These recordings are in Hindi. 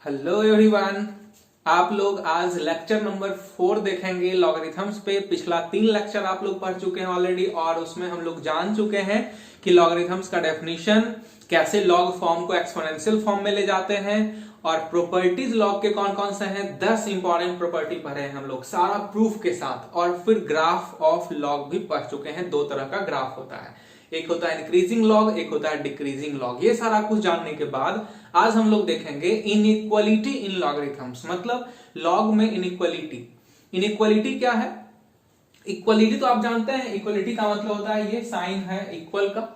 हेलो एवरीवन, आप लोग आज लेक्चर नंबर 4 देखेंगे लॉगरिथम्स पे। पिछला 3 लेक्चर आप लोग पढ़ चुके हैं ऑलरेडी और उसमें हम लोग जान चुके हैं कि लॉगरिथम्स का डेफिनेशन, कैसे लॉग फॉर्म को एक्सपोनेंशियल फॉर्म में ले जाते हैं और प्रॉपर्टीज लॉग के कौन कौन से हैं। 10 इंपॉर्टेंट प्रॉपर्टी पढ़े हैं हम लोग सारा प्रूफ के साथ। और फिर ग्राफ ऑफ लॉग भी पढ़ चुके हैं। 2 तरह का ग्राफ होता है, एक होता है इंक्रीजिंग लॉग, एक होता है डिक्रीजिंग लॉग। ये सारा कुछ जानने के बाद आज हम लोग देखेंगे इनइक्वालिटी इन लॉगरिथम्स, मतलब लॉग में इनइक्वालिटी। इनइक्वालिटी क्या है? इक्वालिटी तो आप जानते हैं, इक्वालिटी का मतलब होता है ये साइन है इक्वल का,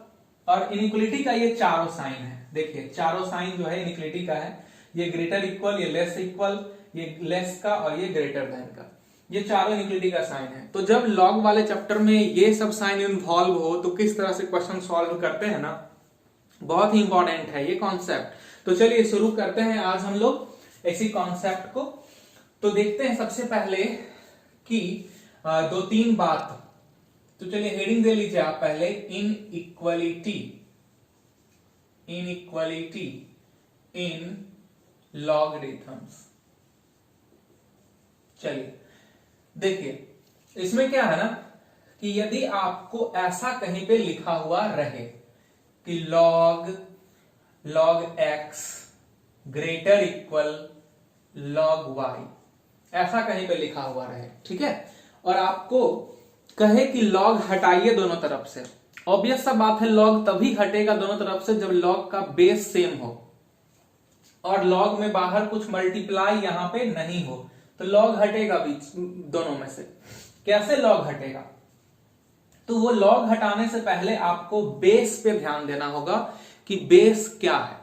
और इनइक्वालिटी का ये चारों साइन है। देखिए चारों साइन जो है इनइक्वालिटी का है, ये ग्रेटर इक्वल, ये लेस इक्वल, ये लेस का और ये ग्रेटर देन का, ये चारों इनइक्वालिटी का साइन है। तो जब लॉग वाले चैप्टर में ये सब साइन इन्वॉल्व हो तो किस तरह से क्वेश्चन सॉल्व करते हैं ना, बहुत ही इंपॉर्टेंट है ये कॉन्सेप्ट। तो चलिए शुरू करते हैं आज हम लोग इसी कॉन्सेप्ट को। तो देखते हैं सबसे पहले कि 2-3 बात। तो चलिए हेडिंग दे लीजिए आप पहले, इनइक्वालिटी इन लॉगरिथम्स। चलिए देखिए इसमें क्या है ना कि यदि आपको ऐसा कहीं पे लिखा हुआ रहे कि log x greater equal log y, ऐसा कहीं पे लिखा हुआ रहे, ठीक है, और आपको कहे कि log हटाइए दोनों तरफ से। ऑब्वियस सा बात है, log तभी हटेगा दोनों तरफ से जब log का बेस सेम हो और log में बाहर कुछ मल्टीप्लाई यहां पे नहीं हो, तो log हटेगा बीच दोनों में से। कैसे log हटेगा? तो वो log हटाने से पहले आपको बेस पे ध्यान देना होगा कि बेस क्या है।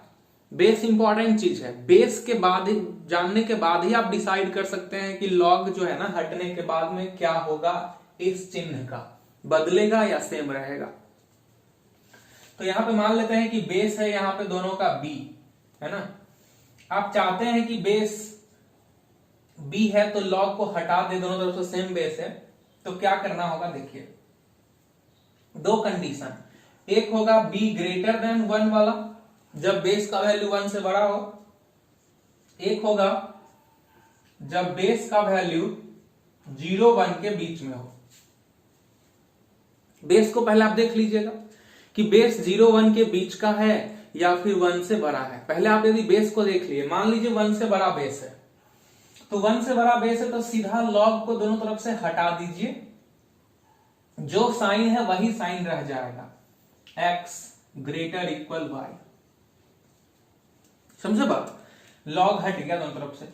बेस इंपॉर्टेंट चीज है। बेस के बाद ही, जानने के बाद ही आप डिसाइड कर सकते हैं कि log जो है ना हटने के बाद में क्या होगा, इस चिन्ह का बदलेगा या सेम रहेगा। तो यहां पे मान लेते हैं कि बेस है यहां पे दोनों का b है ना। आप चाहते हैं कि बेस b है तो log को हटा दे, दोनों तरफ से सेम बेस है, तो क्या करना होगा? देखिए 2 कंडीशन, एक होगा b ग्रेटर देन 1 वाला, जब बेस का वैल्यू 1 से बड़ा हो, एक होगा जब बेस का वैल्यू 0-1 के बीच में हो। बेस को पहले आप देख लीजिएगा कि बेस 0-1 के बीच का है या फिर 1 से बड़ा है। पहले आप यदि बेस को देख लिए, मान लीजिए 1 से बड़ा बेस है, तो 1 से बड़ा बेस है तो सीधा log को दोनों तरफ से हटा दीजिए, जो साइन है वही साइन रह जाएगा, x ग्रेटर इक्वल y। समझे बात? log हट गया दोनों तरफ से।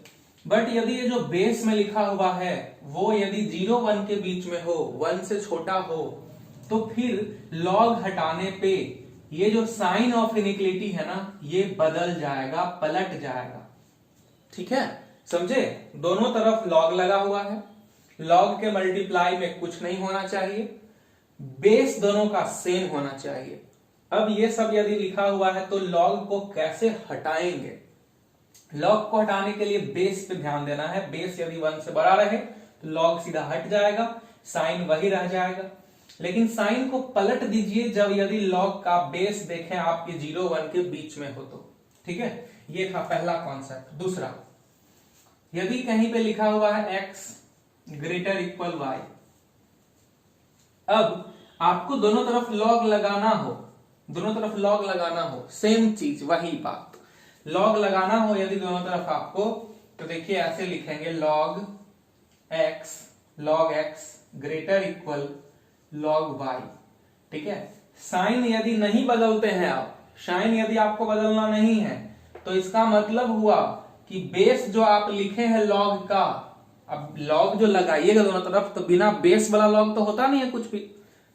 बट यदि ये जो बेस में लिखा हुआ है वो यदि 0-1 के बीच में हो, 1 से छोटा हो, तो फिर log हटाने पे ये जो साइन ऑफ इनइक्वालिटी है ना, ये बदल जाएगा, पलट जाएगा। ठीक है, समझे? दोनों तरफ log लगा हुआ है, log के मल्टीप्लाई में कुछ नहीं होना चाहिए, बेस दोनों का सेम होना चाहिए। अब ये सब यदि लिखा हुआ है तो log को कैसे हटाएंगे? log को हटाने के लिए बेस पे ध्यान देना है। बेस यदि 1 से बड़ा रहे तो log सीधा हट जाएगा, साइन वही रह जाएगा। लेकिन साइन को पलट दीजिए जब यदि log का बेस देखें आपके 0-1 के बीच में हो तो। ठीक है, ये था पहला कॉन्सेप्ट। दूसरा, यदि कहीं पे लिखा हुआ है x ग्रेटर इक्वल y, अब आपको दोनों तरफ log लगाना हो, दोनों तरफ log लगाना हो, सेम चीज वही बात, log लगाना हो यदि दोनों तरफ आपको, तो देखिए ऐसे लिखेंगे log x greater equal log y। ठीक है, साइन यदि नहीं बदलते हैं आप, साइन यदि आपको बदलना नहीं है, तो इसका मतलब हुआ कि बेस जो आप लिखे हैं log का, अब log जो लगाइएगा दोनों तरफ तो बिना बेस वाला log तो होता नहीं है कुछ भी।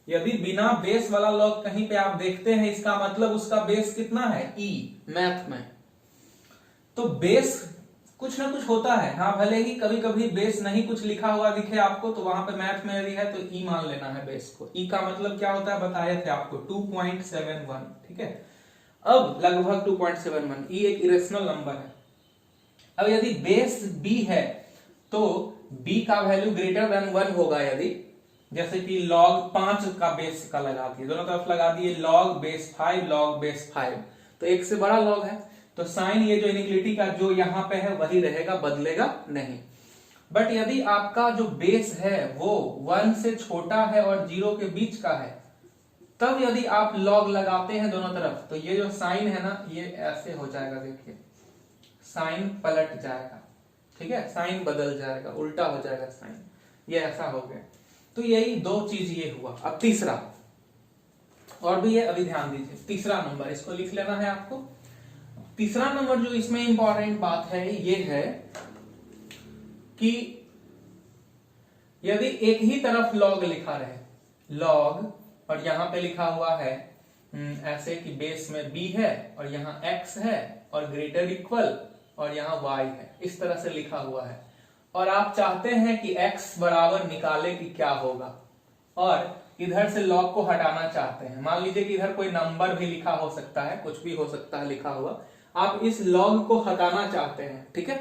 यदि बिना बेस वाला log कहीं पे आप देखते हैं, इसका मतलब उसका बेस कितना है, e मैथ में। तो बेस कुछ ना कुछ होता है, हाँ भले ही कभी कभी बेस नहीं कुछ लिखा हुआ दिखे आपको, तो वहां पे मैथ में यदि है तो e मान लेना है बेस को। e का मतलब क्या होता है बताए थे आपको, 2.71। ठीक है, अब लगभग 2.71, e एक इरेशनल नंबर है। अब यदि बेस b है तो b का वैल्यू ग्रेटर देन 1 होगा। यदि जैसे कि log 5 का बेस का लगा दिए, दोनों तरफ लगा दिए log बेस 5 log बेस 5, तो 1 से बड़ा log है, तो साइन ये जो इनइक्वलिटी का जो यहां पे है वही रहेगा, बदलेगा नहीं। बट यदि आपका जो बेस है वो 1 से छोटा है और 0 के बीच का है, तब यदि आप लॉग लगाते हैं दोनों तरफ, तो ये जो साइन है ना ये ऐसे हो जाएगा, देखिए साइन पलट जाएगा, ठीक है, साइन बदल जाएगा, उल्टा हो जाएगा साइन, ये ऐसा हो गया। तो यही दो चीज ये हुआ। अब तीसरा और भी है, अभी ध्यान दीजिए, तीसरा नंबर इसको लिख लेना है आपको। तीसरा नंबर जो इसमें इंपॉर्टेंट बात है ये है कि यदि एक ही तरफ लॉग लिखा रहे, लॉग, और यहां पे लिखा हुआ है ऐसे कि बेस में b है और यहां x है और ग्रेटर इक्वल और यहां y है, इस तरह से लिखा हुआ है, और आप चाहते हैं कि x बराबर निकाले कि क्या होगा, और इधर से लॉग को हटाना चाहते हैं। मान लीजिए कि इधर कोई नंबर भी लिखा हो सकता है, कुछ भी हो सकता है लिखा हुआ, आप इस लॉग को हटाना चाहते हैं, ठीक है।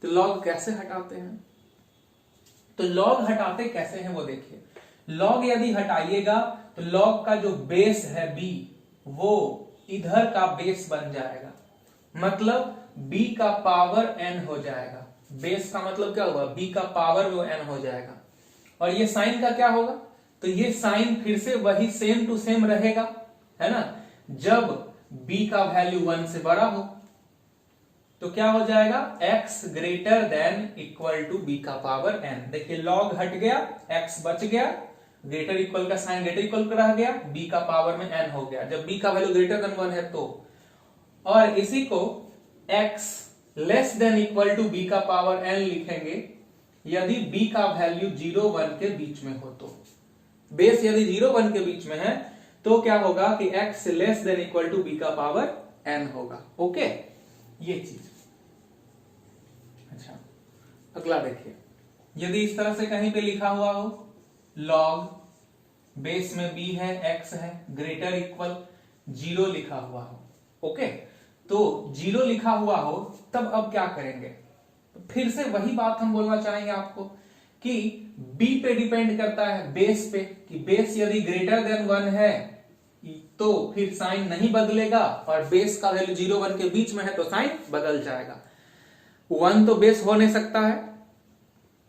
तो लॉग कैसे हटाते हैं, तो लॉग हटाते कैसे हैं वो देखिए। लॉग यदि हटाइएगा तो लॉग का जो बेस है b वो इधर का बेस बन जाएगा, मतलब b का पावर n हो जाएगा। बेस का मतलब क्या होगा, b का पावर वो n हो जाएगा। और ये साइन का क्या होगा, तो ये साइन फिर से वही सेम टू सेम रहेगा, है ना। जब b का वैल्यू 1 से बड़ा हो तो क्या हो जाएगा, x greater than equal to b का पावर n। देखिए लॉग हट गया, x बच गया, ग्रेटर इक्वल का साइन ग्रेटर इक्वल का रह गया, b का पावर में n हो गया जब b का वैल्यू ग्रेटर देन 1 है तो। और इसी को x less than equal to b का पावर n लिखेंगे यदि b का वैल्यू 0 1 के बीच में हो तो। बेस यदि 0 1 के बीच में है तो क्या होगा कि x less than equal to b का पावर n होगा। ओके, ये चीज। अच्छा, अगला देखिए, यदि इस तरह से कहीं पे लिखा हुआ हो लॉग, बेस में b है, x है, ग्रेटर इक्वल 0 लिखा हुआ हो, ओके, तो 0 लिखा हुआ हो, तब अब क्या करेंगे, फिर से वही बात हम बोलना चाहेंगे आपको कि b पे डिपेंड करता है, बेस पे, कि बेस यदि ग्रेटर देन 1 है तो फिर साइन नहीं बदलेगा, और बेस का वैल्यू 0 1 के बीच में है तो साइन बदल जाएगा। 1 तो बेस हो नहीं सकता है,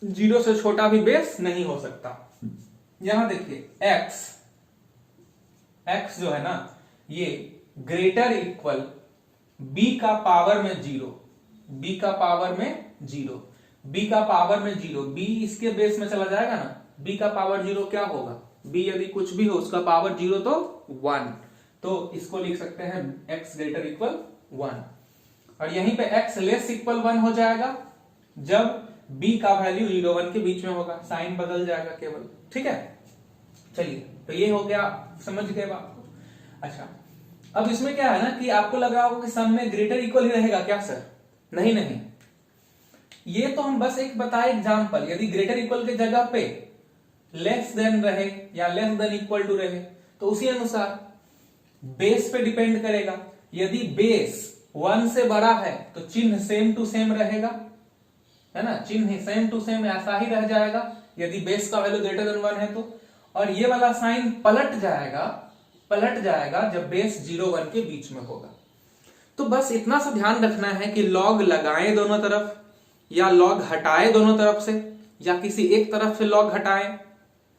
0 से छोटा भी बेस नहीं हो सकता। यहां देखिए x जो है ना ये ग्रेटर इक्वल b का पावर में 0, b का पावर में 0, b का पावर में 0, b इसके बेस में चला जाएगा ना, b का पावर 0 क्या होगा, b यदि कुछ भी हो उसका पावर 0 तो 1, तो इसको लिख सकते हैं x ग्रेटर इक्वल 1। और यहीं पे x लेस इक्वल 1 हो जाएगा जब b का वैल्यू 0 1 के बीच में होगा, साइन बदल जाएगा केवल, ठीक है। चलिए, तो ये हो गया, समझ गए बात को। अच्छा, अब इसमें क्या है ना कि आपको लग रहा होगा कि सम में ग्रेटर इक्वल ही रहेगा क्या सर, नहीं नहीं, ये तो हम बस एक बताए एग्जांपल। यदि ग्रेटर इक्वल के जगह पे लेस देन रहे या लेस देन इक्वल टू रहे तो उसी अनुसार बेस पे डिपेंड करेगा। यदि बेस 1 से बड़ा है तो चिन्ह सेम टू सेम रहेगा, है ना, चिन्ह सेम टू सेम ऐसा ही रह जाएगा यदि बेस का वैल्यू ग्रेटर देन 1 है तो। और ये वाला साइन पलट जाएगा जब बेस 0 1 के बीच में होगा। तो बस इतना सा ध्यान रखना है कि लॉग लगाएं दोनों तरफ या लॉग हटाएं दोनों तरफ से, या किसी एक तरफ से लॉग हटाएं,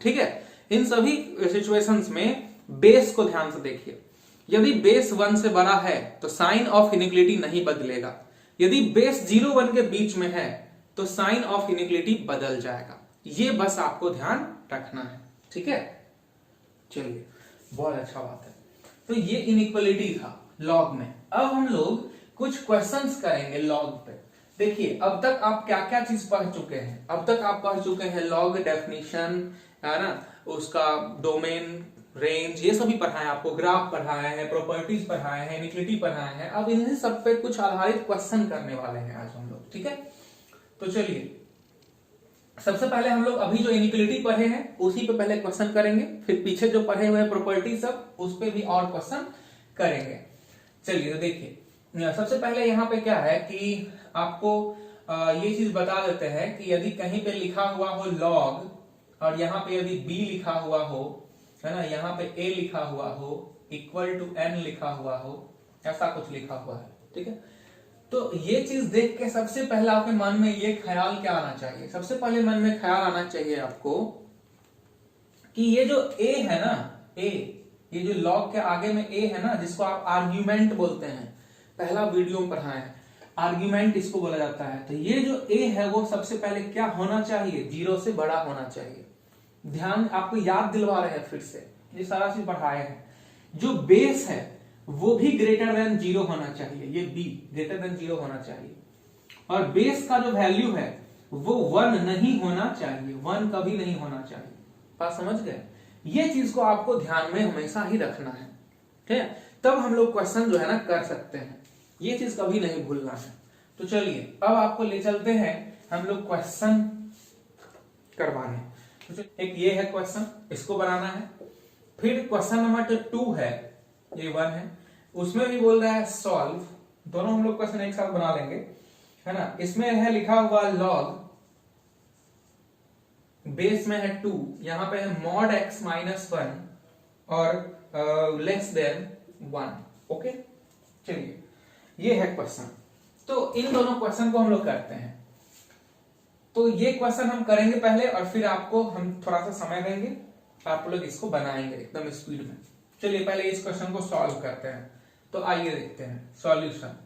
ठीक है। इन सभी सिचुएशंस में बेस को ध्यान से देखिए। यदि बेस 1 से बड़ा है तो साइन ऑफ इनइक्वलिटी नहीं बदलेगा, यदि बेस 0 1 के बीच में है तो साइन ऑफ इनइक्वलिटी बदल जाएगा। ये बस आपको ध्यान रखना है, ठीक है। चलिए, बहुत अच्छा बात है। तो ये इनइक्वलिटी था लॉग में। अब हम लोग कुछ क्वेश्चंस करेंगे लॉग पे। देखिए, अब तक आप क्या क्या चीज पढ़ चुके हैं, अब तक आप पढ़ चुके हैं लॉग डेफिनेशन, है ना, उसका डोमेन, रेंज, ये सभी पढ़ाए आपको, ग्राफ पढ़ाए हैं, प्रॉपर्टीज पढ़ाए हैं, इनइक्वलिटी पढ़ाए हैं। अब इन्हीं सब पे कुछ आधारित क्वेश्चन करने वाले हैं आज हम लोग, ठीक है। तो चलिए, सबसे पहले हम लोग अभी जो इनइक्वलिटी पढ़े हैं उसी पे पहले क्वेश्चन करेंगे, फिर पीछे जो पढ़े हुए प्रॉपर्टी सब उस पे भी और क्वेश्चन करेंगे। चलिए, तो देखिए, सबसे पहले यहाँ पे क्या है कि आपको ये चीज बता देते हैं कि यदि कहीं पे लिखा हुआ हो लॉग और यहाँ पे यदि b लिखा हुआ हो, है ना, यहाँ पे a लिखा हुआ हो, इक्वल टू n लिखा हुआ हो, ऐसा कुछ लिखा हुआ है, ठीक है। तो ये चीज देख के सबसे पहले आपके मन में ये ख्याल क्या आना चाहिए, सबसे पहले मन में ख्याल आना चाहिए आपको कि ये जो a है ना, a, ये जो log के आगे में a है ना, जिसको आप आर्ग्यूमेंट बोलते हैं, पहला वीडियो में पढ़ाए हैं, आर्ग्यूमेंट इसको बोला जाता है। तो ये जो a है वो सबसे पहले क्या होना चाहिए, 0 से बड़ा होना चाहिए। ध्यान, आपको याद दिलवा रहे हैं फिर से, ये सारा चीज पढ़ाए हैं। जो बेस है वो भी ग्रेटर देन 0 होना चाहिए, ये b ग्रेटर देन 0 होना चाहिए। और बेस का जो वैल्यू है वो 1 नहीं होना चाहिए, 1 कभी नहीं होना चाहिए। बात समझ गए? ये चीज को आपको ध्यान में हमेशा ही रखना है, ठीक है? तब हम लोग क्वेश्चन जो है ना कर सकते हैं, ये चीज कभी नहीं भूलना है। तो चलिए अब आपको ले चलते हैं हम लोग क्वेश्चन करवाने। तो एक ये है क्वेश्चन, इसको बनाना है। फिर क्वेश्चन नंबर 2 है, ये 1 है, उसमें भी बोल रहा है सॉल्व। दोनों हम लोग क्वेश्चन एक साथ बना लेंगे, है ना। इसमें है लिखा हुआ log, बेस में है 2, यहां पे है mod x माइनस 1 और लेस देन 1। ओके, चलिए ये है क्वेश्चन। तो इन दोनों क्वेश्चन को हम लोग करते हैं। तो ये क्वेश्चन हम करेंगे पहले और फिर आपको हम थोड़ा सा समय देंगे, आप लोग इसको बनाएंगे एकदम स्पीड में। चलिए पहले इस क्वेश्चन को सॉल्व करते हैं। तो आइए देखते हैं सॉल्यूशन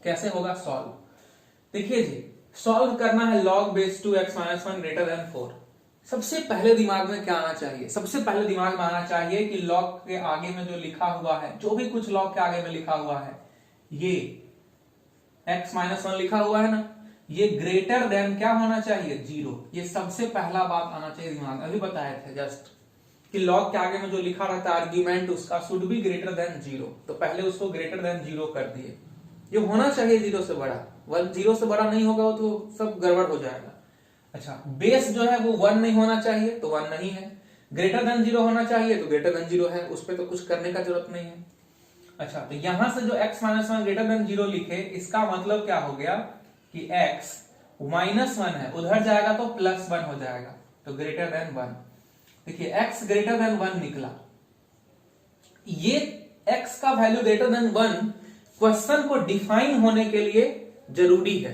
कैसे होगा सॉल्व। देखिए जी, सॉल्व करना है log base 2x minus 1 greater than 4। सबसे पहले दिमाग में क्या आना चाहिए, सबसे पहले दिमाग में आना चाहिए कि log के आगे में जो लिखा हुआ है, जो भी कुछ log के आगे में लिखा हुआ है, ये x माइनस 1 लिखा हुआ है ना, ये ग्रेटर देन क्या होना चाहिए, 0। ये सबसे पहला बात आना चाहिए दिमाग में। अभी बताए थे जस्ट कि log के आगे में जो लिखा रहता है आर्ग्यूमेंट, उसका शुड बी ग्रेटर देन 0। तो पहले उसको ग्रेटर देन 0 कर दिए। ये होना चाहिए 0 से बड़ा, 0 से बड़ा नहीं होगा तो सब गड़बड़ हो जाएगा। अच्छा, बेस जो है वो 1 नहीं होना चाहिए, तो 1 नहीं है। ग्रेटर देन 0 होना चाहिए, तो ग्रेटर देन 0 है, उस पर तो कुछ करने का जरूरत नहीं है। अच्छा, तो यहां से जो x माइनस 1 ग्रेटर देन 0 लिखे, इसका मतलब क्या हो गया कि x माइनस 1 है, उधर जाएगा तो प्लस 1 हो जाएगा, तो ग्रेटर देन 1। देखिए x ग्रेटर देन 1 निकला। ये x का वैल्यू ग्रेटर देन 1 क्वेश्चन को डिफाइन होने के लिए जरूरी है।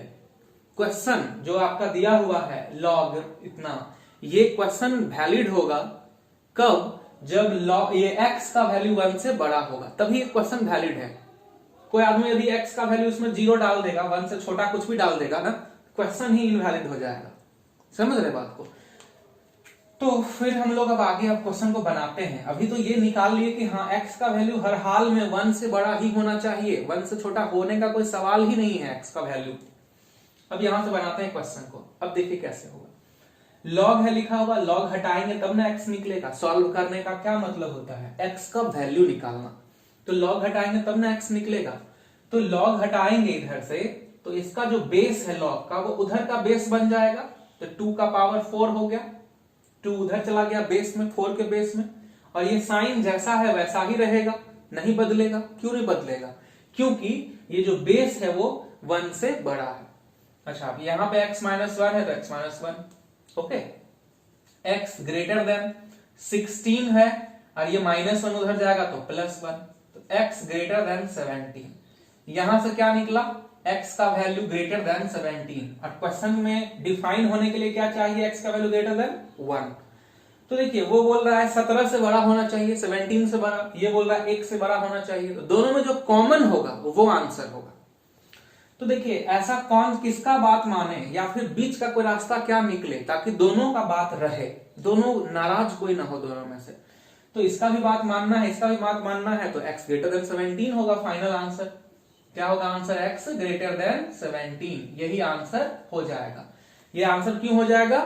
क्वेश्चन जो आपका दिया हुआ है log इतना, ये क्वेश्चन वैलिड होगा कब, जब log ये x का वैल्यू 1 से बड़ा होगा, तभी क्वेश्चन वैलिड है। कोई आदमी यदि x का वैल्यू उसमें 0 डाल देगा, 1 से छोटा कुछ भी डाल देगा ना, क्वेश्चन ही इनवैलिड हो जाएगा। समझ रहे बात को? तो फिर हम लोग अब आगे अब क्वेश्चन को बनाते हैं। अभी तो ये निकाल लिए कि हाँ x का वैल्यू हर हाल में 1 से बड़ा ही होना चाहिए, 1 से छोटा होने का कोई सवाल ही नहीं है x का वैल्यू। अब यहां से बनाते हैं क्वेश्चन को। अब देखिए कैसे होगा। log है लिखा हुआ, log हटाएंगे तब ना x निकलेगा। सॉल्व करने का क्या मतलब होता है, x का वैल्यू निकालना। तो log हटाएंगे तब ना x निकलेगा। तो log हटाएंगे इधर से, तो इसका जो बेस है log का, वो उधर का बेस बन जाएगा। तो 2 का पावर 4 हो गया, 2 उधर चला गया बेस में, 4 के बेस में, और ये साइन जैसा है वैसा ही रहेगा, नहीं बदलेगा। क्यों नहीं बदलेगा? क्योंकि ये जो बेस है वो 1 से बड़ा है। अच्छा, अब यहां पे x माइनस 1 है तो x minus 1, okay. x greater then 16 है और ये माइनस 1 उधर जाएगा तो प्लस 1, तो x ग्रेटर देन 17। यहां से क्या निकला, x का वैल्यू ग्रेटर देन 17। और क्वेश्चन में डिफाइन होने के लिए क्या चाहिए, x का वैल्यू ग्रेटर देन 1। तो देखिए वो बोल रहा है 17 से बड़ा होना चाहिए, 17 से बड़ा, ये बोल रहा है 1 से बड़ा होना चाहिए। तो दोनों में जो कॉमन होगा वो आंसर होगा। तो देखिए ऐसा कौन किसका बात माने, या फिर बीच का कोई रास्ता क्या निकले ताकि दोनों का बात रहे, दोनों नाराज कोई ना हो दोनों में से। तो इसका भी बात मानना है, इसका भी बात मानना है, तो x ग्रेटर देन 17 होगा फाइनल आंसर। क्या होगा आंसर, x ग्रेटर देन 17, यही आंसर हो जाएगा। ये आंसर क्यों हो जाएगा,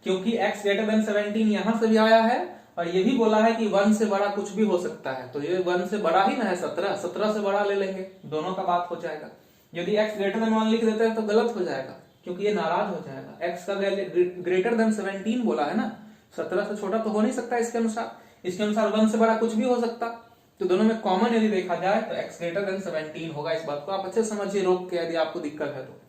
क्योंकि x ग्रेटर देन 17 यहां से भी आया है और ये भी बोला है कि 1 से बड़ा कुछ भी हो सकता है। तो ये 1 से बड़ा ही ना है 17, 17 से बड़ा ले लेंगे, दोनों का बात हो जाएगा। यदि x ग्रेटर देन 1 लिख देते हैं तो गलत हो जाएगा, क्योंकि ये नाराज हो जाएगा। x का ग्रेटर देन 17 बोला है ना, 17 से छोटा तो हो नहीं सकता इसके अनुसार। इसके अनुसार 1 से बड़ा कुछ भी हो सकता। तो दोनों में कॉमन यदि देखा जाए तो x ग्रेटर देन 17 होगा। इस बात को आप अच्छे समझिए रोक के, यदि आपको दिक्कत है तो,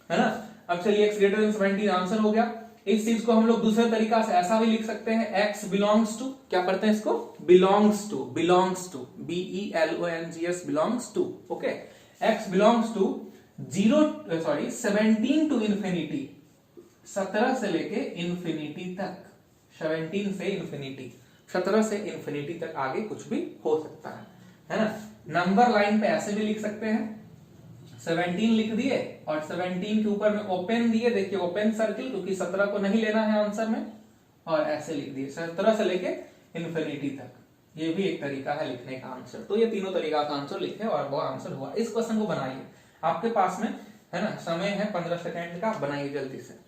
है ना। अब चलिए x ग्रेटर देन 17 आंसर हो गया। इस चीज को हम लोग दूसरे तरीका से ऐसा भी लिख सकते हैं, x बिलोंग्स टू, क्या पढ़ते हैं इसको, belongs to, belongs to, BELONGS belongs to, okay. x belongs to 17 to infinity, 17 से लेके इंफिनिटी तक, 17 से इंफिनिटी, 17 से इंफिनिटी तक आगे कुछ भी हो सकता है ना। नंबर लाइन पे ऐसे भी लिख सकते हैं, 17 लिख दिए और 17 के ऊपर में ओपन दिए, देखिए ओपन सर्किल, क्योंकि 17 को नहीं लेना है आंसर में, और ऐसे लिख दिए 17 से लेके इंफिनिटी तक। ये भी एक तरीका है लिखने का आंसर। तो ये तीनों तरीका का आंसर लिखे और वो आंसर हुआ। इस क्वेश्चन को बनाइए, आपके पास में है ना, समय है 15 सेकेंड का, बनाइए जल्दी से।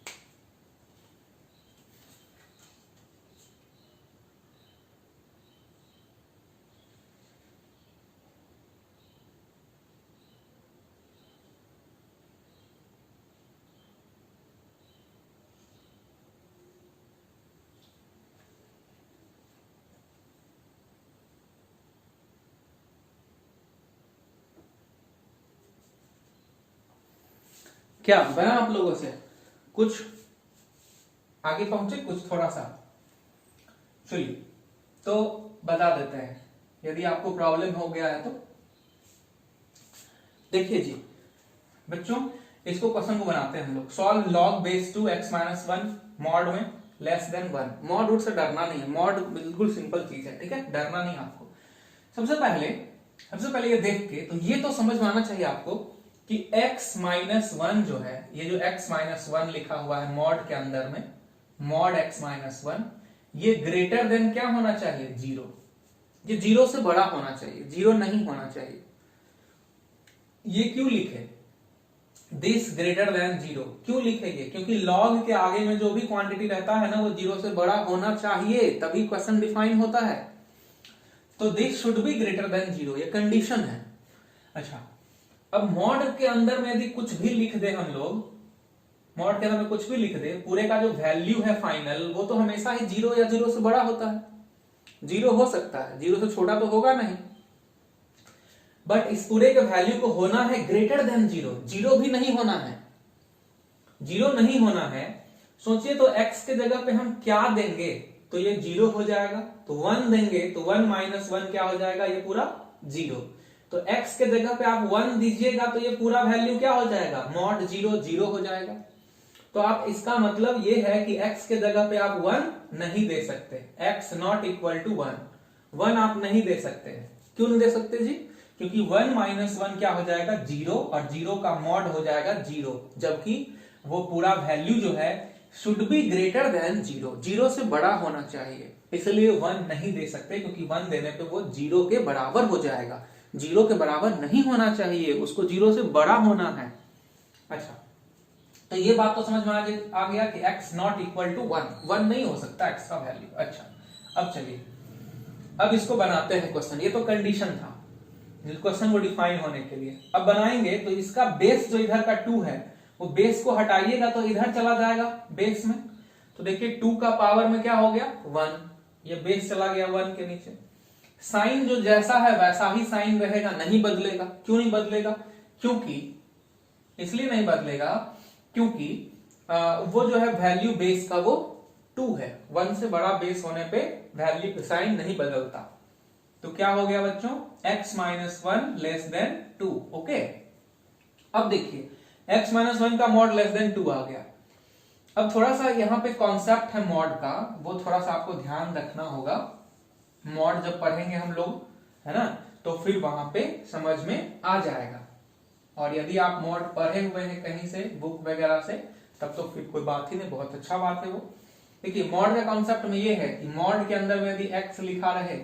क्या बना आप लोगों से? कुछ आगे पहुंचे, कुछ थोड़ा सा? चलिए तो बता देते हैं, यदि आपको प्रॉब्लम हो गया है तो। देखिए जी बच्चों, इसको क्वेश्चन को बनाते हैं हम लोग। Solve log base two x minus 1 mod में लेस देन 1। मॉड रूट से डरना नहीं है, मॉड बिल्कुल सिंपल चीज है, ठीक है, डरना नहीं आपको। सबसे पहले ये देख के तो ये तो समझ में आना चाहिए आपको कि x माइनस 1 जो है, ये जो x माइनस 1 लिखा हुआ है मॉड के अंदर में, मॉड x माइनस 1, ये ग्रेटर देन क्या होना चाहिए? 0। ये 0 से बड़ा होना चाहिए, 0 नहीं होना चाहिए। ये क्यों लिखे दिस ग्रेटर देन 0? क्यों लिखेंगे? क्योंकि लॉग के आगे में जो भी क्वांटिटी रहता है ना, वो 0 से बड़ा होना चाहिए, तभी क्वेश्चन डिफाइन होता है। तो this should be greater than 0, ये कंडीशन है। अच्छा, अब मॉड के अंदर में यदि कुछ भी लिख दे हम लोग, मॉड के अंदर में कुछ भी लिख दे, पूरे का जो वैल्यू है फाइनल, वो तो हमेशा ही 0 या 0 से बड़ा होता है। 0 हो सकता है, 0 से छोटा तो होगा नहीं, बट इस पूरे के वैल्यू को होना है ग्रेटर देन 0। 0 भी नहीं होना है, 0 नहीं होना है। सोचिए तो x के जगह पे हम क्या देंगे तो ये 0 हो जाएगा, तो 1 देंगे तो 1 माइनस 1 क्या हो जाएगा? ये पूरा 0। तो x के जगह पे आप 1 दीजिएगा तो ये पूरा वैल्यू क्या हो जाएगा? मॉड 0 0 हो जाएगा। तो आप इसका मतलब ये है कि x के जगह पे आप 1 नहीं दे सकते, x नॉट इक्वल टू 1 आप नहीं दे सकते। क्यों नहीं दे सकते जी? क्योंकि 1 माइनस 1 क्या हो जाएगा? 0, और 0 का मॉड हो जाएगा 0, जबकि वो पूरा वैल्यू जो है शुड बी ग्रेटर देन 0, 0 से बड़ा होना चाहिए, इसलिए 1 नहीं दे सकते, क्योंकि 1 देने पे वो 0 के बराबर हो जाएगा। 0 के बराबर नहीं होना चाहिए, उसको 0 से बड़ा होना है। अच्छा, तो ये बात तो समझ में आ गया कि x नॉट इक्वल टू 1 नहीं हो सकता x का वैल्यू। अच्छा, अब चलिए, अब इसको बनाते हैं क्वेश्चन। ये तो कंडीशन था क्वेश्चन को डिफाइन होने के लिए। अब बनाएंगे तो इसका बेस जो इधर का 2 है, वो बेस को हटाइएगा तो इधर चला जाएगा बेस में। तो देखिए 2 का पावर में क्या हो गया? 1, ये बेस चला गया 1 के नीचे। साइन जो जैसा है वैसा ही साइन रहेगा, नहीं बदलेगा। क्यों नहीं बदलेगा? क्योंकि इसलिए नहीं बदलेगा क्योंकि वो जो है वैल्यू बेस का वो 2 है, 1 से बड़ा बेस होने पे वैल्यू साइन नहीं बदलता। तो क्या हो गया बच्चों? x minus 1 less than 2। Okay, अब देखिए x माइनस 1 का मॉड लेस देन 2 आ गया। अब थोड़ा सा यहाँ पे कॉन्सेप्ट है मॉड का, वो थोड़ा सा आपको ध्यान रखना होगा। मॉड जब पढ़ेंगे हम लोग, है ना, तो फिर वहां पे समझ में आ जाएगा। और यदि आप मॉड पढ़े हुए हैं कहीं से बुक वगैरह से, तब तो फिर कोई बात ही नहीं, बहुत अच्छा बात है वो। देखिए मॉड का कॉन्सेप्ट में ये है कि मॉड के अंदर में यदि x लिखा रहे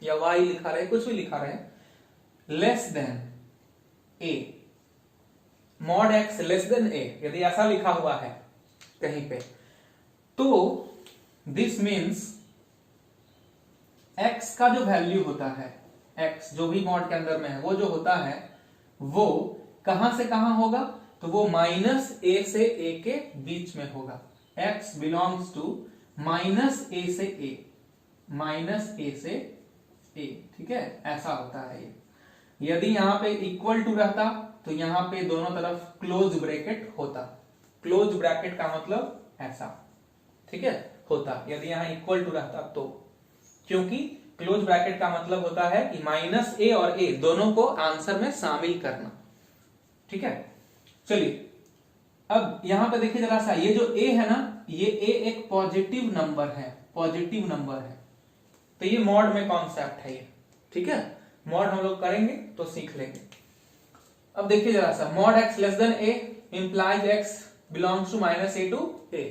या y लिखा रहे, कुछ भी लिखा रहे, less than a, mod x less than a, यदि ऐसा लिखा हुआ है कहीं पे, तो दिस मीन्स x का जो वैल्यू होता है, x जो भी मॉड के अंदर में है, वो जो होता है वो कहां से कहां होगा? तो वो माइनस a से a के बीच में होगा। x belongs to minus a से a, माइनस a से a, ठीक है, ऐसा होता है ये। यदि यहां पे इक्वल टू रहता तो यहां पे दोनों तरफ क्लोज ब्रैकेट होता। क्लोज ब्रैकेट का मतलब ऐसा, ठीक है, होता यदि यहां इक्वल टू रहता तो, क्योंकि क्लोज ब्रैकेट का मतलब होता है कि माइनस a और a दोनों को आंसर में शामिल करना। ठीक है, चलिए अब यहां पे देखिए जरा सा, ये जो a है ना, ये a एक पॉजिटिव नंबर है, पॉजिटिव नंबर है, तो ये मॉड में कॉन्सेप्ट है ये, ठीक है, मॉड हम लोग करेंगे तो सीख लेंगे। अब देखिए जरा सा, mod x less than a implies x belongs to minus a to a।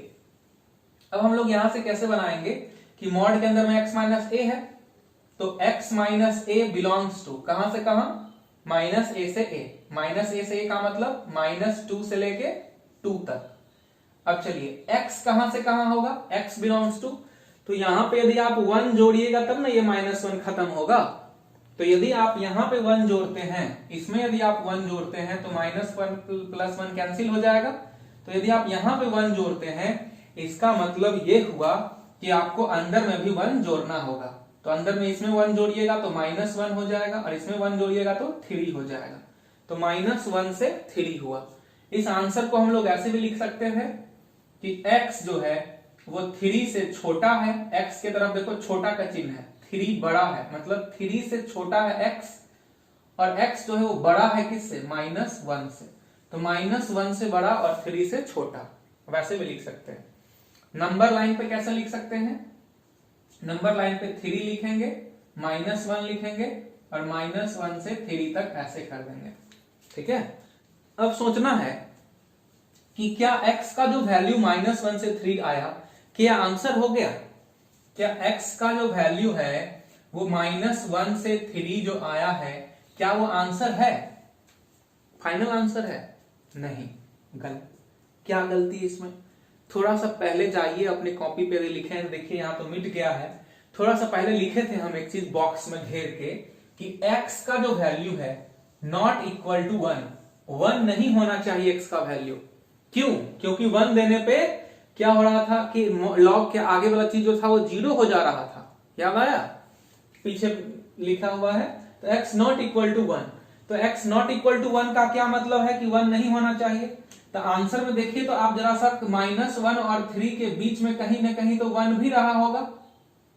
अब हम लोग यहां से कैसे बनाएंगे कि मॉड के अंदर में x माइनस a है, तो x minus a belongs to कहां से कहां, माइनस a से a, माइनस a से a का मतलब माइनस 2 से लेके 2 तक। अब चलिए x कहां से कहां होगा, x बिलोंग्स टू, तो यहां पे यदि आप 1 जोड़िएगा तब ना ये -1 खत्म होगा, तो यदि आप यहां पे 1 जोड़ते हैं, इसमें यदि आप 1 जोड़ते हैं तो -1 प्लस 1 कैंसिल हो जाएगा, तो यदि आप यहां पे 1 जोड़ते हैं इसका मतलब ये हुआ कि आपको अंदर में भी 1 जोड़ना होगा, तो अंदर में इसमें 1 जोड़िएगा तो -1 हो जाएगा और इसमें 1 जोड़िएगा तो 3 हो जाएगा, तो -1 से 3 हुआ। इस आंसर को हम लोग ऐसे भी लिख सकते हैं कि x जो है वो 3 से छोटा है, x के तरफ देखो छोटा का चिन्ह है, 3 बड़ा है, मतलब 3 से छोटा है x, और x जो है वो बड़ा है किससे, -1 से, तो -1 से बड़ा और 3 से छोटा, वैसे भी लिख सकते हैं। नंबर लाइन पे कैसे लिख सकते हैं, नंबर लाइन पे 3 लिखेंगे, -1 लिखेंगे और -1 से 3 तक ऐसे कर देंगे, ठीक है। अब सोचना है कि क्या x का जो वैल्यू -1 से 3 आया, क्या आंसर हो गया, क्या x का जो वैल्यू है वो -1 से 3 जो आया है, क्या वो आंसर है, फाइनल आंसर है, नहीं, गलत। क्या गलती है इसमें, थोड़ा सा पहले जाइए अपने कॉपी पे लिखे हैं, देखिए यहां तो मिट गया है, थोड़ा सा पहले लिखे थे हम एक चीज बॉक्स में घेर के कि x का जो वैल्यू है नॉट इक्वल टू 1 नहीं होना चाहिए x का वैल्यू, क्यों, क्योंकि 1 देने पे क्या हो रहा था कि लॉग के आगे वाला चीज जो था वो 0 हो जा रहा था, याद आया, पीछे लिखा हुआ है, तो x नॉट इक्वल टू 1, तो x नॉट इक्वल टू 1 का क्या मतलब है कि 1 नहीं होना चाहिए, तो आंसर में देखिए तो आप जरा सा -1 और 3 के बीच में कहीं ना कहीं तो 1 भी रहा होगा,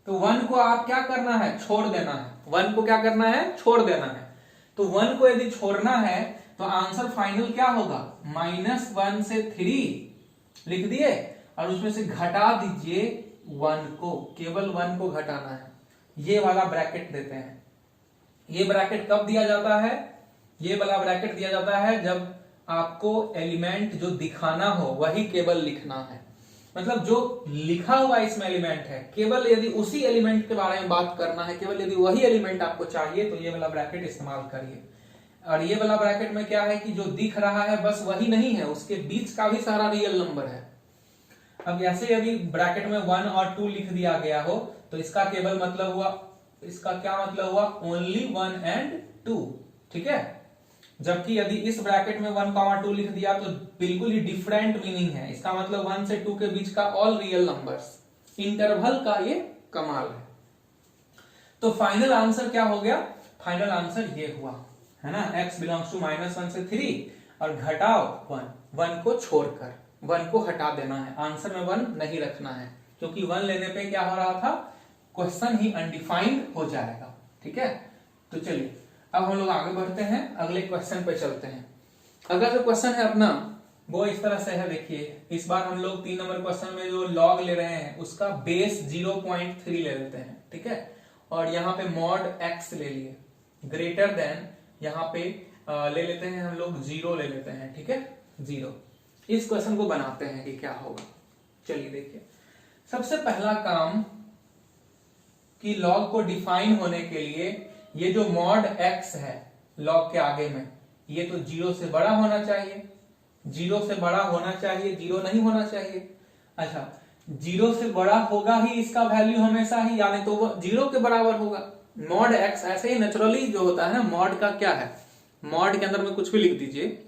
तो 1 को आप क्या करना है, छोड़ देना है, 1 को क्या करना है, छोड़ देना है, तो 1 को यदि छोड़ना है तो आंसर फाइनल क्या होगा, -1 से 3 लिख दिए और उसमें से घटा दीजिए 1 को, केवल 1 को घटाना है, ये वाला ब्रैकेट देते हैं। ये ब्रैकेट कब दिया जाता है, ये वाला ब्रैकेट दिया जाता है जब आपको एलिमेंट जो दिखाना हो वही केवल लिखना है, मतलब जो लिखा हुआ इसमें एलिमेंट है केवल यदि उसी एलिमेंट के बारे में बात करना है, केवल यदि वही एलिमेंट आपको चाहिए तो ये वाला ब्रैकेट इस्तेमाल करिए। और ये वाला ब्रैकेट में क्या है कि जो दिख रहा है बस वही नहीं है, उसके बीच का भी सारा रियल नंबर है। अब ऐसे यदि ब्रैकेट में 1 और 2 लिख दिया गया हो तो इसका केवल मतलब हुआ, इसका क्या मतलब हुआ, ओनली 1 एंड 2, ठीक है। जबकि यदि इस ब्रैकेट में 1, 2 लिख दिया तो बिल्कुल ही डिफरेंट मीनिंग है, इसका मतलब 1 से 2 के बीच का ऑल रियल नंबर्स, इंटरवल का ये कमाल है। तो फाइनल आंसर क्या हो गया, फाइनल आंसर ये हुआ है ना, x बिलोंग्स टू -1 से 3 और घटाओ 1 को छोड़कर 1 को हटा देना है, आंसर में 1 नहीं रखना है, क्योंकि 1 लेने पे क्या हो रहा था, क्वेश्चन ही अनडिफाइंड हो जाएगा, ठीक है। तो चलिए अब हम लोग आगे बढ़ते हैं, अगले क्वेश्चन पे चलते हैं। अगला जो क्वेश्चन है अपना वो इस तरह से है, देखिए इस बार हम लोग 3 नंबर क्वेश्चन में जो लॉग ले रहे हैं उसका बेस 0.3 ले लेते हैं, ठीक है, और यहाँ पे मॉड x ले लिए, ग्रेटर देन यहाँ पे ले लेते हैं हम लोग 0 ले लेते हैं, ठीक है, 0। इस क्वेश्चन को बनाते हैं कि क्या होगा। चलिए देखिए, सबसे पहला काम कि लॉग को डिफाइन होने के लिए ये जो मॉड x है लॉग के आगे में, ये तो 0 से बड़ा होना चाहिए, 0 से बड़ा होना चाहिए, 0 नहीं होना चाहिए। अच्छा, 0 से बड़ा होगा ही इसका वैल्यू हमेशा ही, यानी तो वो 0 के बराबर होगा। मॉड x ऐसे ही नेचुरली जो होता है, मॉड का क्या है, मॉड के अंदर में कुछ भी लिख दीजिए,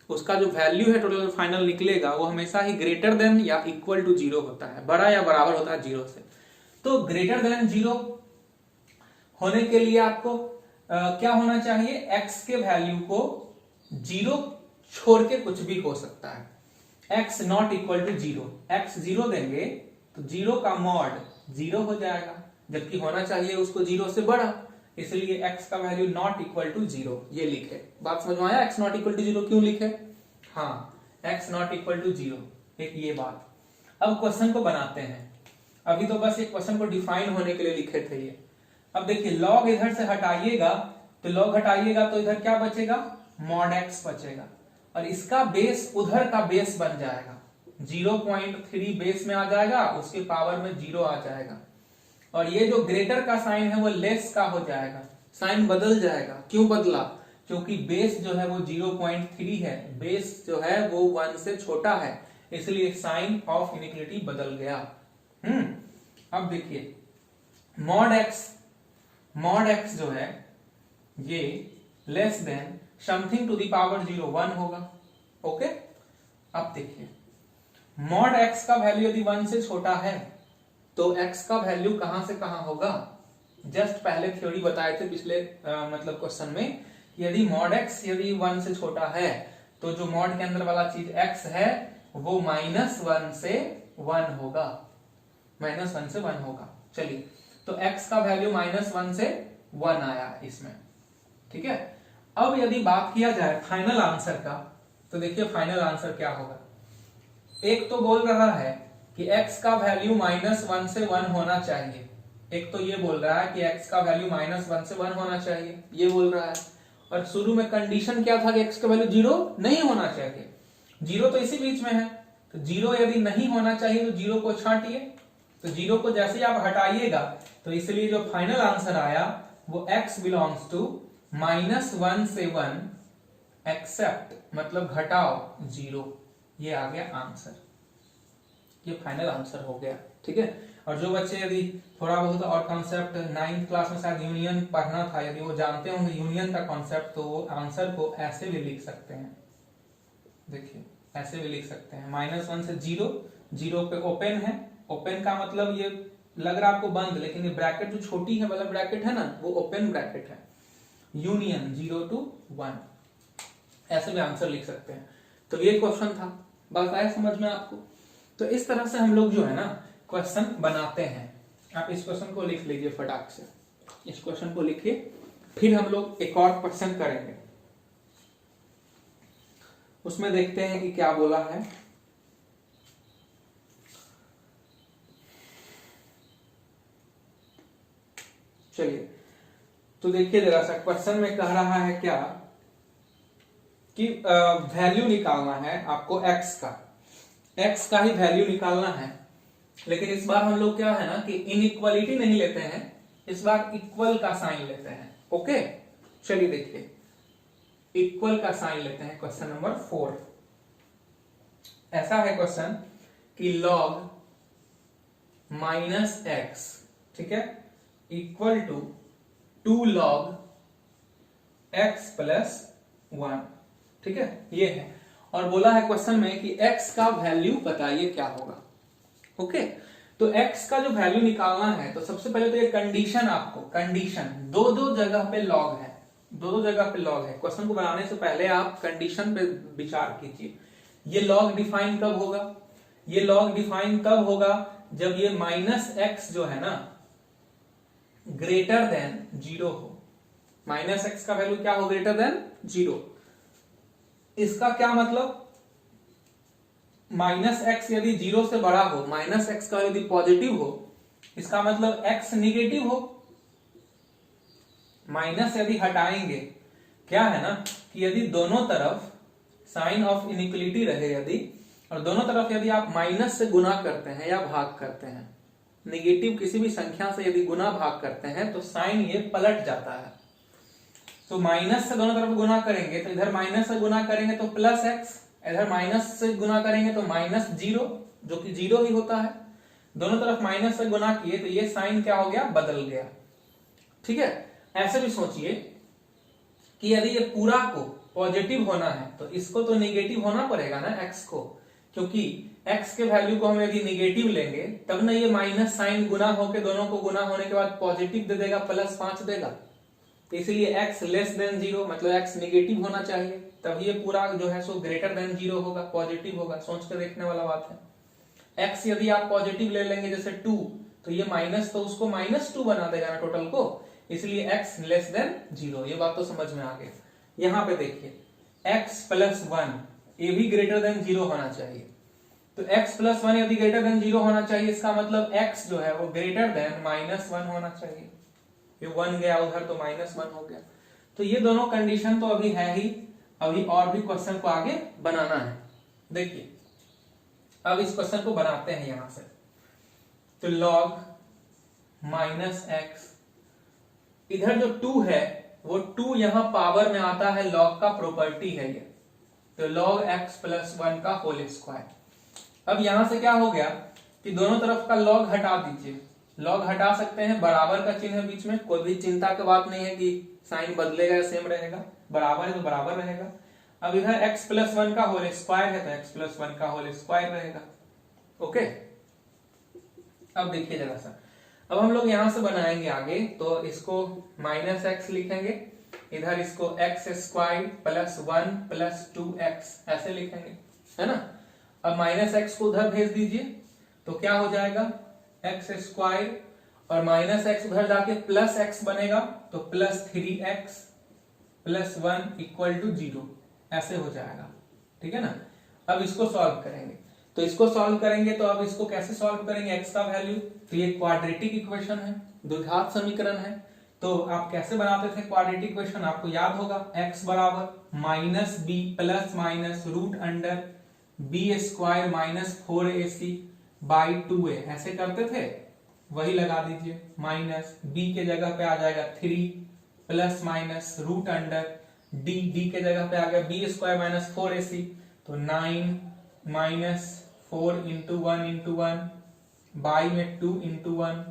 उसका जो वैल्यू है टोटल फाइनल निकलेगा वो हमेशा ही ग्रेटर देन या इक्वल टू 0 होता है, बड़ा या बराबर होता है 0 से। तो ग्रेटर देन 0 होने के लिए आपको क्या होना चाहिए, x के वैल्यू को 0 छोड़ के कुछ भी हो सकता है, x not equal to 0, x 0 देंगे तो 0 का मॉड 0 हो जाएगा, जबकि होना चाहिए उसको 0 से बड़ा, इसलिए x का वैल्यू नॉट इक्वल टू 0 ये लिखे। बात समझ में आया? x नॉट इक्वल टू 0 क्यों लिखे? हाँ, x नॉट इक्वल टू 0, एक ये बात। अब क्वेश्चन को बनाते हैं। अभी तो बस एक क्वेश्चन को डिफाइन होने के लिए लिखे थे ये। अब देखिए लॉग इधर से हटाइएगा तो लॉग हटाइएगा तो इधर क्या बचेगा? मॉड x बचेगा, और इसका बेस उधर का बेस बन जाएगा, 0.3 बेस में आ जाएगा, उसके पावर में 0 आ जाएगा। और ये जो ग्रेटर का साइन है वो लेस का हो जाएगा, साइन बदल जाएगा। क्यों बदला? क्योंकि बेस जो है वो 0.3 है, बेस जो है वो 1 से छोटा है, इसलिए साइन ऑफ इनइक्वालिटी बदल गया। अब देखिए मॉड x जो है ये less than something to the power 0 1 होगा। ओके, अब देखिए मॉड x का वैल्यू यदि 1 से छोटा है तो x का वैल्यू कहां से कहां होगा? जस्ट पहले थ्योरी बताए थे पिछले मतलब क्वेश्चन में, यदि मॉड x यदि 1 से छोटा है तो जो मॉड के अंदर वाला चीज x है वो -1 से 1 होगा, -1 से 1 होगा। चलिए, तो x का वैल्यू -1 से 1 आया इसमें, ठीक है। अब यदि बात किया जाए फाइनल आंसर का, तो देखिए फाइनल आंसर क्या होगा। एक तो बोल रहा है कि x का वैल्यू -1 से 1 होना चाहिए, एक तो ये बोल रहा है कि x का वैल्यू -1 से 1 होना चाहिए, ये बोल रहा है। और शुरू में कंडीशन क्या था कि x का वैल्यू 0 नहीं होना चाहिए, 0 तो इसी बीच में है, तो 0 यदि नहीं होना चाहिए तो 0 को छांटिए, तो 0 को जैसे ही आप हटाइएगा तो इसलिए जो फाइनल आंसर आया वो x बिलोंग्स टू -1 से 1 एक्सेप्ट, मतलब घटाओ 0, ये आ गया आंसर, ये फाइनल आंसर हो गया, ठीक है। और जो बच्चे यदि थोड़ा बहुत और कॉन्सेप्ट 9th क्लास में शायद यूनियन पढ़ना था, यदि वो जानते होंगे यूनियन का कॉन्सेप्ट, तो वो आंसर को ऐसे भी लिख सकते हैं। देखिए ऐसे भी लिख सकते हैं, -1 से 0, 0 पे ओपन है, ओपन का मतलब ये लग रहा है आपको बंद, लेकिन ये ब्रैकेट जो छोटी है वाला ब्रैकेट है ना, वो ओपन ब्रैकेट है, यूनियन 0 to 1, ऐसे भी आंसर लिख सकते हैं। तो ये क्वेश्चन था, बात आया समझ में आपको? तो इस तरह से हम लोग जो है ना क्वेश्चन बनाते हैं। आप इस क्वेश्चन को लिख लीजिए फटाक से, इस क्वेश्चन को लिखिए, फिर हम लोग एक और क्वेश्चन करेंगे, उसमें देखते हैं कि क्या बोला है। चलिए, तो देखिए जरा सा क्वेश्चन में कह रहा है क्या कि वैल्यू निकालना है आपको x का ही वैल्यू निकालना है, लेकिन इस बार हम लोग क्या है ना कि इनइक्वालिटी नहीं लेते हैं, इस बार इक्वल का साइन लेते हैं। ओके, चलिए देखिए इक्वल का साइन लेते हैं। क्वेश्चन नंबर 4 ऐसा है क्वेश्चन कि log -x, ठीक है, equal to 2 log x plus 1, ठीक है, ये है। और बोला है क्वेश्चन में कि x का वैल्यू बताइए क्या होगा। ओके, तो x का जो वैल्यू निकालना है तो सबसे पहले तो ये कंडीशन, आपको कंडीशन दो जगह पे लॉग है, दो जगह पे लॉग है। क्वेश्चन को बनाने से पहले आप कंडीशन पे विचार कीजिए। ये लॉग डिफाइन कब होगा? ये लॉग डिफाइन तब होगा जब ये -x जो है ना ग्रेटर देन 0 हो। -x का वैल्यू क्या हो? Greater than 0। इसका क्या मतलब? -x यदि 0 से बड़ा हो, -x का यदि पॉजिटिव हो, इसका मतलब x निगेटिव हो। माइनस यदि हटाएंगे, क्या है ना कि यदि दोनों तरफ साइन ऑफ इनइक्वालिटी रहे यदि, और दोनों तरफ यदि आप माइनस से गुना करते हैं या भाग करते हैं, नेगेटिव किसी भी संख्या से यदि गुना भाग करते हैं तो साइन ये पलट जाता है। तो माइनस से दोनों तरफ गुना करेंगे तो इधर माइनस से गुना करेंगे तो +x, इधर माइनस से गुना करेंगे तो -0, जो कि 0 ही होता है। दोनों तरफ माइनस से गुना किए तो ये साइन क्या हो गया? बदल गया। ठीक है, ऐसे भी सोचिए कि यदि ये पूरा को पॉजिटिव होना है तो इसको तो नेगेटिव होना पड़ेगा ना x को, क्योंकि x के वैल्यू को हम यदि नेगेटिव लेंगे तब ना ये माइनस साइन गुना होके दोनों को गुना होने के बाद पॉजिटिव दे देगा, +5 देगा। तो इसलिए x लेस देन 0 मतलब x नेगेटिव होना चाहिए, तब ये पूरा जो है सो ग्रेटर देन 0 होगा, पॉजिटिव होगा। सोच कर देखने वाला बात है। x यदि आप पॉजिटिव ले लेंगे जैसे 2, तो ये माइनस तो उसको -2 बना देगा ना टोटल को, इसलिए x लेस देन 0। ये बात तो समझ में आ गया। यहाँ पे देखिए x प्लस 1 ये भी ग्रेटर देन 0 होना चाहिए। तो x प्लस 1 यदि ग्रेटर देन 0 होना चाहिए, इसका मतलब x जो है वो ग्रेटर देन -1 होना चाहिए। ये 1 गया उधर तो -1 हो गया। तो ये दोनों कंडीशन तो अभी है ही, अभी और भी क्वेश्चन को आगे बनाना है। देखिए अब इस क्वेश्चन को बनाते हैं यहां से। तो log -x, इधर जो 2 है वो 2 यहां पावर में आता है, log का प्रॉपर्टी है ये। तो log x प्लस 1 का होल स्क्वायर। अब यहां से क्या हो गया कि दोनों तरफ का log हटा दीजिए। log हटा सकते हैं, बराबर का चिन्ह है बीच में, कोई भी चिंता की बात नहीं है कि साइन बदलेगा या सेम रहेगा, बराबर है तो बराबर रहेगा। अब इधर x प्लस 1 का होल स्क्वायर है तो x प्लस 1 का होल स्क्वायर रहेगा। ओके, अब देखिए जरा सा, अब हम लोग यहां से बनाएंगे आगे। तो इसको -x लिखेंगे, इधर इसको x square plus 1 plus 2x ऐसे लिखेंगे, है ना। अब -x को उधर भेज दीजिए तो क्या हो जाएगा, x स्क्वायर और -x उधर जाके प्लस x बनेगा तो plus 3x plus 1 equal to 0 ऐसे हो जाएगा, ठीक है ना। अब इसको सॉल्व करेंगे, तो इसको सॉल्व करेंगे तो अब इसको कैसे सॉल्व करेंगे, x का वैल्यू, तो ये क्वाड्रेटिक इक्वेशन है, द्विघात समीकरण है। तो आप कैसे बनाते थे क्वाड्रेटिक इक्वेशन, आपको याद होगा, x बराबर minus B plus minus root under B square minus 4ac by 2a ऐसे करते थे। वही लगा दीजिए, माइनस b के जगह पे आ जाएगा 3 plus minus root under d के जगह पे आ गया बी स्क्वायर माइनस 4ac, तो 9 माइनस 4 इंटू 1 इंटू 1 बाई में 2 इंटू 1,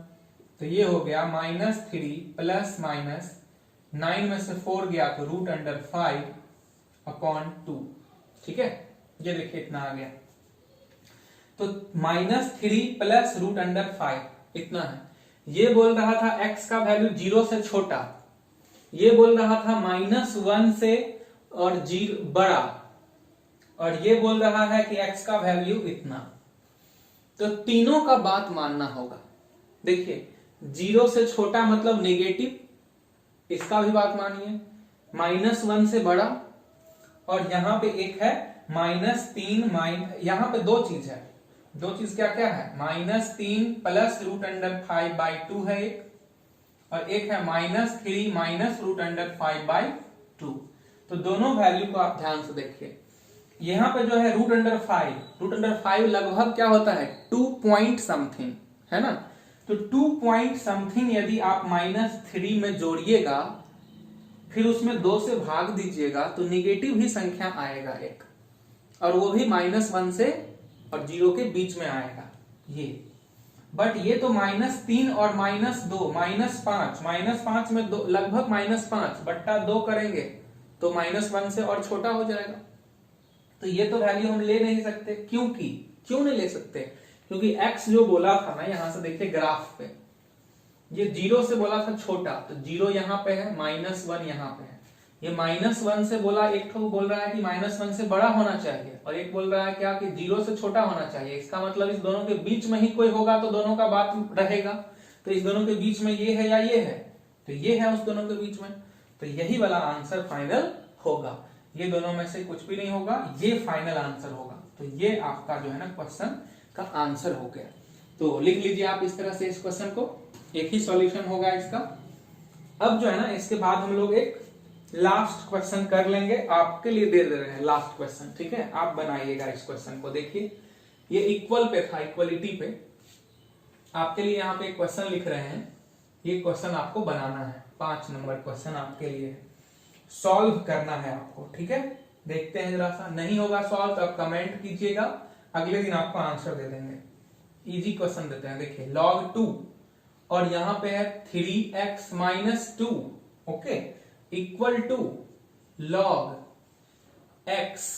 तो ये हो गया -3 प्लस माइनस 9 में से 4 गया तो रूट अंडर 5 अपॉन 2, ठीक है। ये देखिए इतना आ गया, तो -3 प्लस रूट अंडर 5 इतना है। ये बोल रहा था x का वैल्यू 0 से छोटा, ये बोल रहा था -1 से और 0 बड़ा, और ये बोल रहा है कि x का वैल्यू इतना। तो तीनों का बात मानना होगा। देखिए 0 से छोटा मतलब नेगेटिव, इसका भी बात मानिए, -1 से बड़ा, और यहां पे एक है -3 यहां पे दो चीज है, दो चीज क्या क्या है, -3 प्लस रूट अंडर 5 बाई 2 है एक, और एक है -3 माइनस रूट अंडर 5 बाई 2। तो दोनों वैल्यू को आप ध्यान से देखिए। यहां पे जो है रूट अंडर 5 लगभग क्या होता है 2 पॉइंट समथिंग, है ना। तो 2 पॉइंट समथिंग यदि आप -3 में जोड़िएगा, फिर उसमें 2 से भाग दीजिएगा तो निगेटिव ही संख्या आएगा एक, और वो भी -1 से और 0 के बीच में आएगा ये। बट ये तो -3 और -2 -5 में दो लगभग -5 बट्टा 2 करेंगे तो -1 से और छोटा हो जाएगा। तो ये तो वैल्यू हम ले नहीं सकते, क्यों नहीं ले सकते, क्योंकि x जो बोला था ना, यहां से देखिए ग्राफ पे, ये 0 से बोला था छोटा, तो 0 यहां पे है, -1 यहां पे है। ये -1 से बोला, एक तो बोल रहा है कि -1 से बड़ा होना चाहिए, और एक बोल रहा है क्या कि 0 से छोटा होना चाहिए। इसका मतलब इस दोनों के बीच में ही कोई होगा तो दोनों का बात रहेगा। तो इस दोनों के बीच में ये है या ये है, तो ये है उस दोनों के बीच में, तो यही वाला आंसर फाइनल होगा। ये दोनों में से कुछ भी नहीं होगा, ये फाइनल आंसर होगा। तो ये आपका जो है ना क्वेश्चन का आंसर हो गया। तो लिख लीजिए आप इस तरह से इस क्वेश्चन को, एक ही सॉल्यूशन होगा इसका। अब जो है ना इसके बाद हम लोग एक लास्ट क्वेश्चन कर लेंगे, आपके लिए दे रहे हैं लास्ट क्वेश्चन, ठीक है। आप बनाइएगा इस क्वेश्चन को। देखिए ये इक्वल पे था, इक्वलिटी पे, आपके लिए यहाँ पे एक क्वेश्चन लिख रहे हैं। ये क्वेश्चन आपको बनाना है, 5 नंबर क्वेश्चन आपके लिए सॉल्व करना है आपको, ठीक है। देखते हैं जरा सा, नहीं होगा सॉल्व तो आप कमेंट कीजिएगा, अगले दिन आपको आंसर दे देंगे। इजी क्वेश्चन देते हैं। देखिए log 2 और यहां पे है 3x minus 2, okay, equal to log x,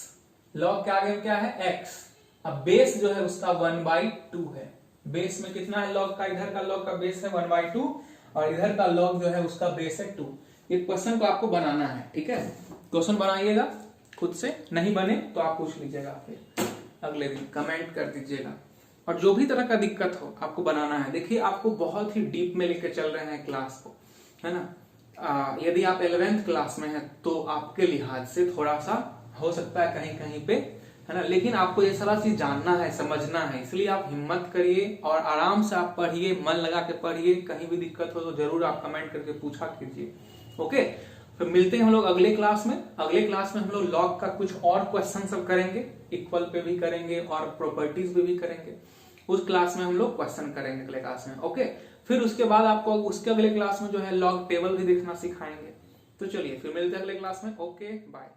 log के आगे क्या है x। अब बेस जो है उसका 1/2 है। बेस में कितना है log का, इधर का log का बेस है 1/2 और इधर का log जो है उसका बेस है 2। ये क्वेश्चन को आपको बनाना है, ठीक है। क्वेश्चन बनाइएगा खुद से, नहीं बने तो आप पूछ लीजिएगा, फिर अगले दिन कमेंट कर दीजिएगा। और जो भी तरह का दिक्कत हो आपको बनाना है। देखिए आपको बहुत ही डीप में लेके चल रहे हैं क्लास को, है ना। यदि आप 11th क्लास में हैं तो आपके लिहाज से थोड़ा सा हो सकता है कहीं कहीं पे, है ना, लेकिन आपको ये सारा चीज जानना है, समझना है, इसलिए आप हिम्मत करिए और आराम से आप पढ़िए, मन लगा के पढ़िए। कहीं भी दिक्कत हो तो जरूर आप कमेंट करके पूछा कीजिए। ओके, फिर मिलते हैं हम लोग अगले क्लास में। अगले क्लास में हम लोग लॉग का कुछ और क्वेश्चन सब करेंगे, इक्वल पे भी करेंगे और प्रॉपर्टीज पे भी करेंगे। उस क्लास में हम लोग क्वेश्चन करेंगे अगले क्लास में। ओके, फिर उसके बाद आपको उसके अगले क्लास में जो है लॉग टेबल भी देखना सिखाएंगे। तो चलिए फिर मिलते हैं अगले क्लास में। Okay, bye.